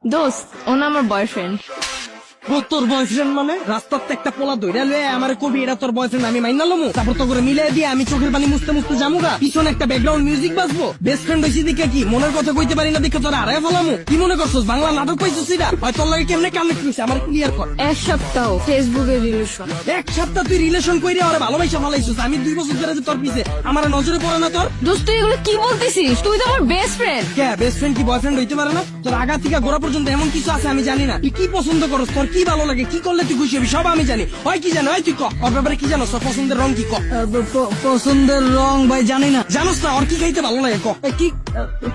দোস্ত ও না আমার বয়ফ্রেন্ড। তোর বয়ফ্রেন্ড মানে রাস্তাতে একটা পোলা দইরা লয়ে আমার কবি এটা তোর বয়ফ্রেন্ড আমি মাইনা লমু তারপর তো করে মিলাই দিয়ে আমি চোখের পানি মুছতে মুছতে জামুগা পিছনে একটা ব্যাকগ্রাউন্ড মিউজিক বাজবো বেস্ট ফ্রেন্ড হইছি দিকে কি মনের কথা কইতে পারি না দেখে তোর আড়াই ফেলামু কি মনে করছস বাংলা নাটক পাইছিস এটা হয় তোর লাগে কেমনে কানেক্ট হইছে আমার ক্লিয়ার কর। এক সপ্তাহ ফেসবুকে রিলেশন। এক সপ্তাহ তুই রিলেশন কইরে ওরে ভালোবাসা ফেলাইছিস আমি 2 বছর ধরে যে তোর পিছে আমার নজরে পড়ে না তোর। দোস্ত তুই এগুলো কি বলতেছিস? তুই তো আমার বেস্ট ফ্রেন্ড। কে বেস্ট ফ্রেন্ড কি বয়ফ্রেন্ড হইতে পারে না? তোর আগা থেকে গোড়া পর্যন্ত এমন কিছু আছে আমি জানি না তুই কি পছন্দ করস তোর কি ভালো লাগে কি করলে তুই খুশি হবি সব আমি জানি হয় কি জানো হয় তুই ক ওর ব্যাপারে কি জানো তোর পছন্দের রং কি ক। পছন্দের রং ভাই জানি না জানোস না ওর কি খাইতে ভালো লাগে ক কি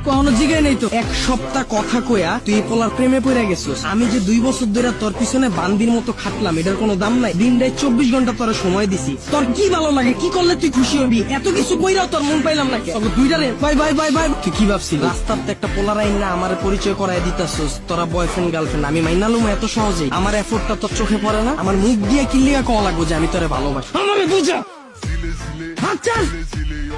কোনো জিগাই নেই তো। এক সপ্তাহ কথা কইয়া তুই পোলার প্রেমে পড়ে গেছিস আমি যে 2 বছর ধরে তোর পিছনে বান্দির মতো খাটলাম এটার কোনো দাম নাই দিনটায় 24 ঘন্টা তোর সময় দিছি তোর কি ভালো লাগে কি করলে তুই খুশি হবি এত কিছু কইরাও তোর মন পাইলাম না কেন দুইটারে বাই বাই বাই বাই তুই কি ভাবছিস রাস্তাতে একটা পোলার আইন না আমার পরিচয় করাই দিতাছস তোরা বয়ফ্রেন্ড গার্লফ্রেন্ড আমি মাইনালুম এত সহজেই আমার এফোর্টটা তোর চোখে পড়ে না আমার মুখ দিয়ে কিলিয়া কওয়া লাগবো যে আমি তোরে ভালোবাসি আমারে বুঝা আচ্ছা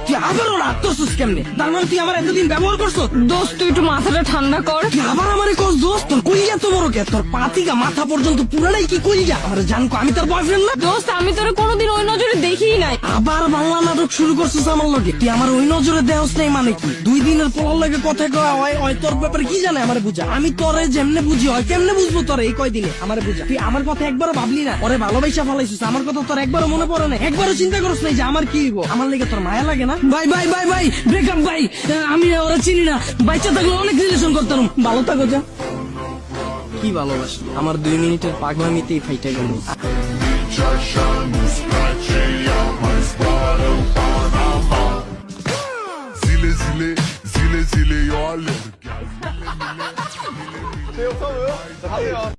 তুই আবারও রাগ করছিস কেমনে তার মানে তুই আমার এতদিন ব্যবহার করছো। দোস্ত তুই একটু মাথাটা ঠান্ডা কর। তুই আবার আমারে কস দোস্ত তোর কইয়া তো বড় কে তোর পাতিকা মাথা পর্যন্ত পুরাটাই কি কইয়া আমার জানকো আমি তোর বয়ফ্রেন্ড না। দোস্ত আমি তোরে কোনোদিন ওই নজরে দেখিই নাই। আবার বাংলা নাটক শুরু করছিস আমার লগে তুই আমার ওই নজরে দেহস নাই মানে কি 2 দিনের পোলার লগে কথা কওয়া হয় তোর ব্যাপারে কি জানে আমারে বুঝা আমি তোরে যেমনে বুঝি হয় কেমনে বুঝবো তোরে এই কয়দিনে আমারে বুঝা তুই আমার কথা একবারও ভাবলি না ওরে ভালোবাসা ফলাইছিস আমার কথা তোর একবারও মনে পড়ে না একবারও চিন্তা করছ নাই যে আমার কি হইব আমার লেগে তোর মায়া লাগে না। ভাই ভাই ভাই ভাই ব্রেকআপ ভাই আমি ওরা চিনি না বাচ্চা থাকলে অনেক রিলেশন করতাম ভালো থাকো যা কি ভালোবাসি আমার 2 মিনিটের পাগলামিতেই ফাইটা গেল। Zile, zile, eu alerg. Eu sou eu, tá aí, ó.